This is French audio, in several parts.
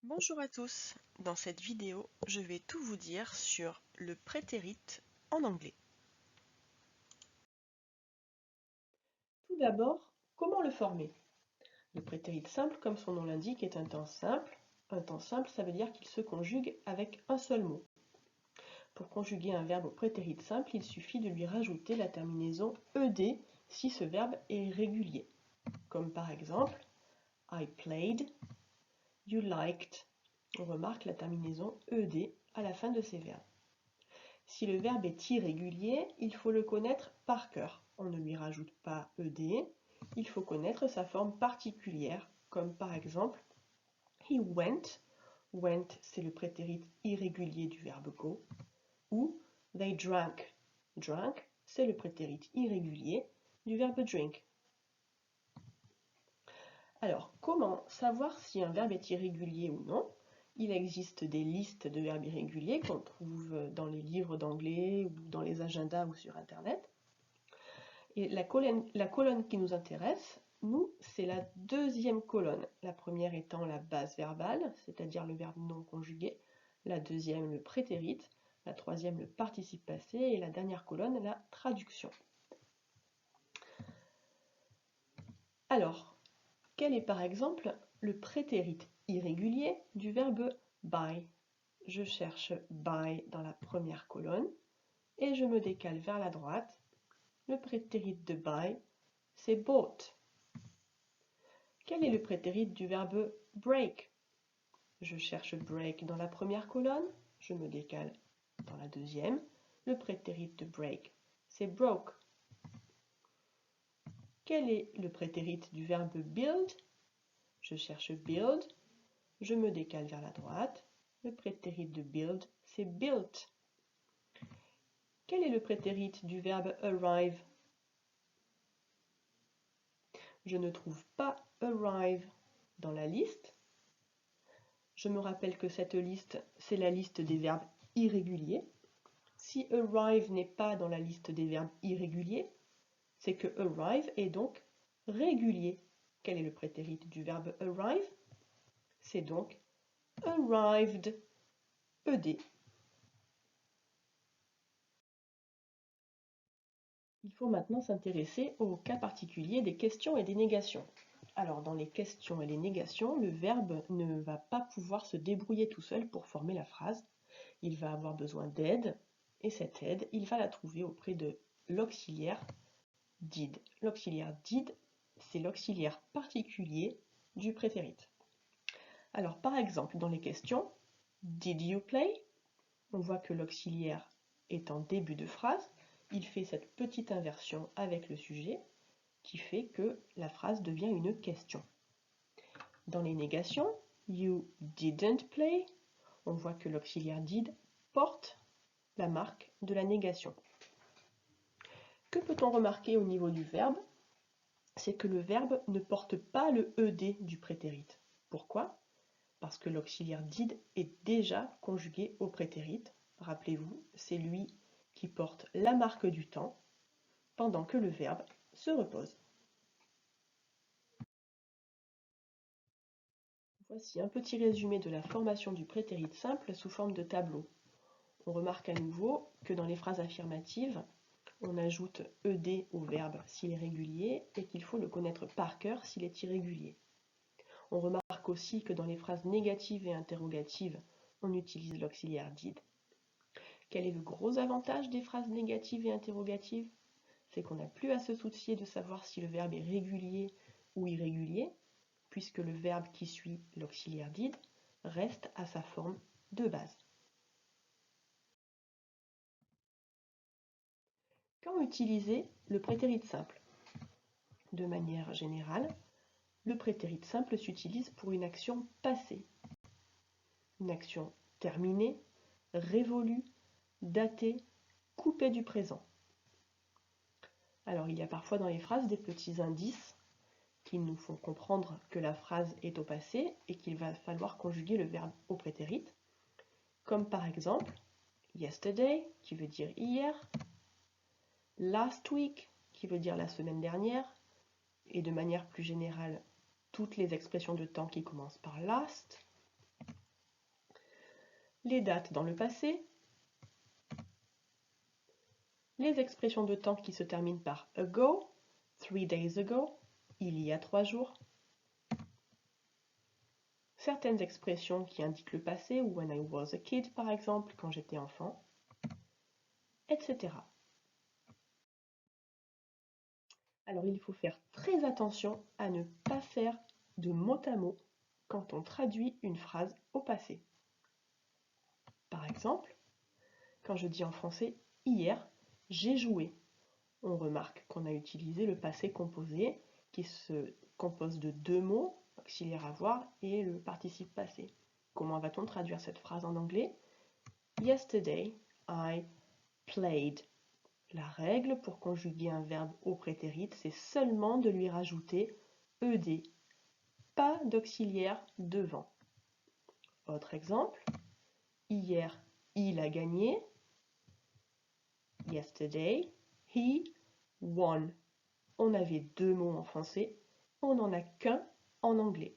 Bonjour à tous, dans cette vidéo, je vais tout vous dire sur le prétérit en anglais. Tout d'abord, comment le former? Le prétérit simple, comme son nom l'indique, est un temps simple. Un temps simple, ça veut dire qu'il se conjugue avec un seul mot. Pour conjuguer un verbe au prétérit simple, il suffit de lui rajouter la terminaison ed si ce verbe est régulier. Comme par exemple, I played, you liked. On remarque la terminaison ed à la fin de ces verbes. Si le verbe est irrégulier, il faut le connaître par cœur. On ne lui rajoute pas ed, il faut connaître sa forme particulière, comme par exemple he went. Went, c'est le prétérit irrégulier du verbe go. Ou they drank. Drank, c'est le prétérit irrégulier du verbe drink. Alors, comment savoir si un verbe est irrégulier ou non? Il existe des listes de verbes irréguliers qu'on trouve dans les livres d'anglais ou dans les agendas ou sur Internet. Et la colonne qui nous intéresse, nous, c'est la deuxième colonne. La première étant la base verbale, c'est-à-dire le verbe non conjugué. La deuxième, le prétérit. La troisième, le participe passé. Et la dernière colonne, la traduction. Alors, quel est par exemple le prétérit irrégulier du verbe buy? Je cherche buy dans la première colonne et je me décale vers la droite. Le prétérit de buy, c'est bought. Quel est le prétérit du verbe break? Je cherche break dans la première colonne, je me décale dans la deuxième. Le prétérit de break, c'est broke. Quel est le prétérit du verbe build? Je cherche build, je me décale vers la droite. Le prétérit de build, c'est built. Quel est le prétérit du verbe arrive? Je ne trouve pas arrive dans la liste. Je me rappelle que cette liste, c'est la liste des verbes irréguliers. Si arrive n'est pas dans la liste des verbes irréguliers, c'est que arrive est donc régulier. Quel est le prétérit du verbe arrive? C'est donc arrived, ed. Il faut maintenant s'intéresser au cas particulier des questions et des négations. Alors, dans les questions et les négations, le verbe ne va pas pouvoir se débrouiller tout seul pour former la phrase. Il va avoir besoin d'aide, et cette aide, il va la trouver auprès de l'auxiliaire did. L'auxiliaire did, c'est l'auxiliaire particulier du prétérit. Alors, par exemple, dans les questions, did you play? On voit que l'auxiliaire est en début de phrase. Il fait cette petite inversion avec le sujet qui fait que la phrase devient une question. Dans les négations, you didn't play, on voit que l'auxiliaire did porte la marque de la négation. Que peut-on remarquer au niveau du verbe? C'est que le verbe ne porte pas le ed du prétérit. Pourquoi? Parce que l'auxiliaire did est déjà conjugué au prétérit. Rappelez-vous, c'est lui qui porte la marque du temps pendant que le verbe se repose. Voici un petit résumé de la formation du prétérit simple sous forme de tableau. On remarque à nouveau que dans les phrases affirmatives, on ajoute ed au verbe s'il est régulier et qu'il faut le connaître par cœur s'il est irrégulier. On remarque aussi que dans les phrases négatives et interrogatives, on utilise l'auxiliaire did. Quel est le gros avantage des phrases négatives et interrogatives? C'est qu'on n'a plus à se soucier de savoir si le verbe est régulier ou irrégulier, puisque le verbe qui suit l'auxiliaire did reste à sa forme de base. Quand utiliser le prétérit simple? De manière générale, le prétérit simple s'utilise pour une action passée, une action terminée, révolue, datée, coupée du présent. Alors il y a parfois dans les phrases des petits indices qui nous font comprendre que la phrase est au passé et qu'il va falloir conjuguer le verbe au prétérit, comme par exemple yesterday, qui veut dire hier, last week, qui veut dire la semaine dernière, et de manière plus générale, toutes les expressions de temps qui commencent par last, les dates dans le passé, les expressions de temps qui se terminent par ago, 3 days ago, il y a 3 jours, certaines expressions qui indiquent le passé, when I was a kid par exemple, quand j'étais enfant, etc. Alors il faut faire très attention à ne pas faire de mot à mot quand on traduit une phrase au passé. Par exemple, quand je dis en français « hier, j'ai joué », on remarque qu'on a utilisé le passé composé qui se compose de 2 mots, auxiliaire avoir et le participe passé. Comment va-t-on traduire cette phrase en anglais? Yesterday, I played. La règle pour conjuguer un verbe au prétérit, c'est seulement de lui rajouter ed, pas d'auxiliaire devant. Autre exemple, hier, il a gagné. Yesterday, he won. On avait 2 mots en français, on n'en a qu'un en anglais.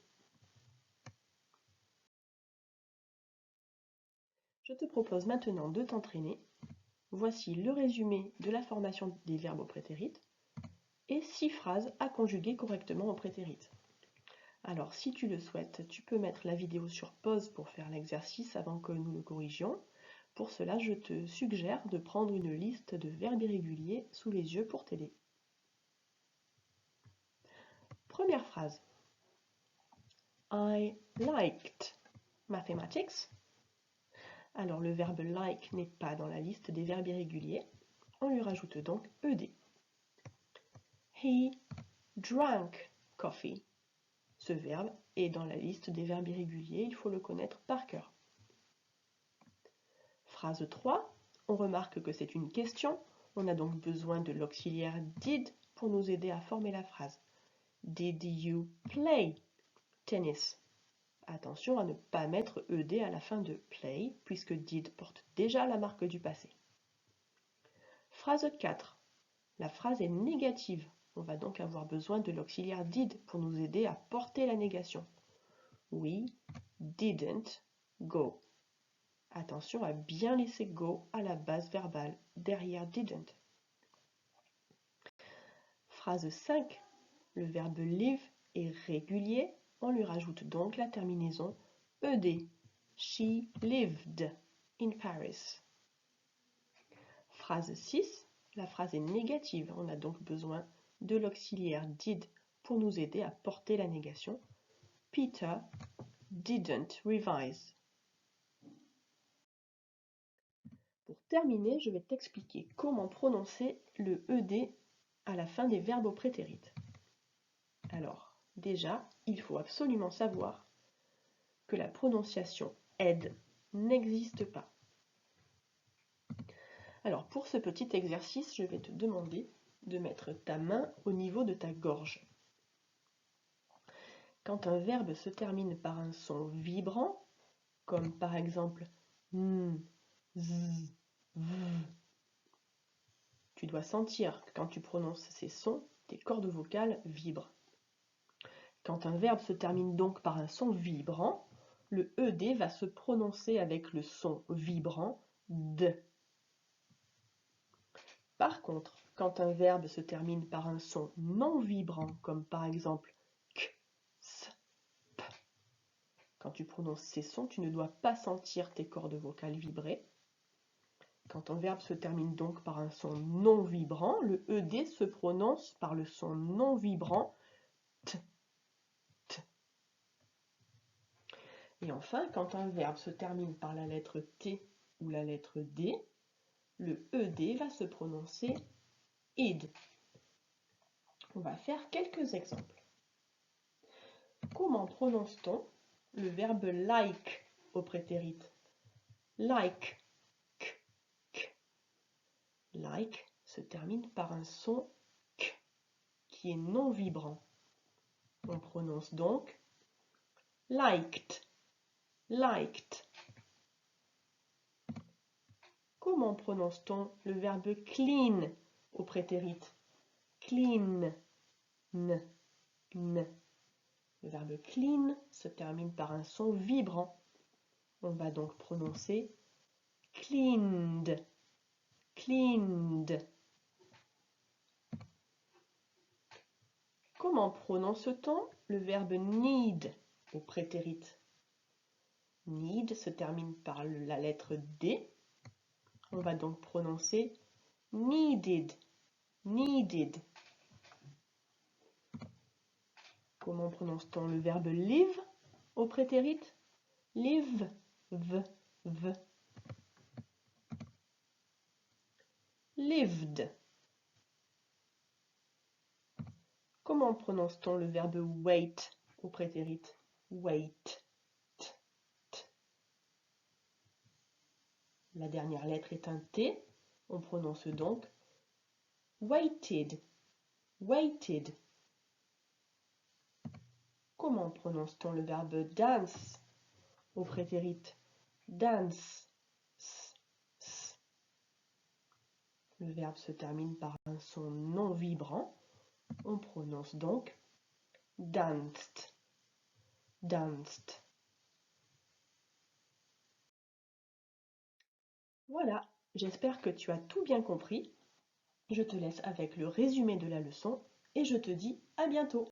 Je te propose maintenant de t'entraîner. Voici le résumé de la formation des verbes au prétérit et 6 phrases à conjuguer correctement au prétérit. Alors, si tu le souhaites, tu peux mettre la vidéo sur pause pour faire l'exercice avant que nous le corrigions. Pour cela, je te suggère de prendre une liste de verbes irréguliers sous les yeux pour t'aider. Première phrase. I liked mathematics. Alors, le verbe like n'est pas dans la liste des verbes irréguliers. On lui rajoute donc ed. He drank coffee. Ce verbe est dans la liste des verbes irréguliers, il faut le connaître par cœur. Phrase 3, on remarque que c'est une question, on a donc besoin de l'auxiliaire did pour nous aider à former la phrase. Did you play tennis? Attention à ne pas mettre ed à la fin de play, puisque did porte déjà la marque du passé. Phrase 4, la phrase est négative. On va donc avoir besoin de l'auxiliaire did pour nous aider à porter la négation. We didn't go. Attention à bien laisser go à la base verbale derrière didn't. Phrase 5. Le verbe live est régulier. On lui rajoute donc la terminaison ed. She lived in Paris. Phrase 6. La phrase est négative. On a donc besoin de l'auxiliaire did pour nous aider à porter la négation. Peter didn't revise. Pour terminer, je vais t'expliquer comment prononcer le ed à la fin des verbes au prétérit. Alors, déjà, il faut absolument savoir que la prononciation ed n'existe pas. Alors, pour ce petit exercice, je vais te demander de mettre ta main au niveau de ta gorge. Quand un verbe se termine par un son vibrant, comme par exemple z, v, tu dois sentir que quand tu prononces ces sons, tes cordes vocales vibrent. Quand un verbe se termine donc par un son vibrant, le ed va se prononcer avec le son vibrant d. Par contre, quand un verbe se termine par un son non vibrant, comme par exemple k, s, p, quand tu prononces ces sons, tu ne dois pas sentir tes cordes vocales vibrer. Quand un verbe se termine donc par un son non vibrant, le ed se prononce par le son non vibrant t. Et enfin, quand un verbe se termine par la lettre T ou la lettre D, le ed va se prononcer id. On va faire quelques exemples. Comment prononce-t-on le verbe like au prétérit? Like, k, k. Like se termine par un son k qui est non vibrant. On prononce donc liked, liked. Comment prononce-t-on le verbe clean au prétérit? Clean, n, n. Le verbe clean se termine par un son vibrant. On va donc prononcer cleaned, cleaned. Comment prononce-t-on le verbe need au prétérit? Need se termine par la lettre D. On va donc prononcer needed, needed. Comment prononce-t-on le verbe live au prétérit? Live, v. Lived. Comment prononce-t-on le verbe wait au prétérit? Wait. La dernière lettre est un T. On prononce donc waited, waited. Comment prononce-t-on le verbe dance au prétérit? Dance. Le verbe se termine par un son non vibrant. On prononce donc danced, danced. Voilà, j'espère que tu as tout bien compris. Je te laisse avec le résumé de la leçon et je te dis à bientôt.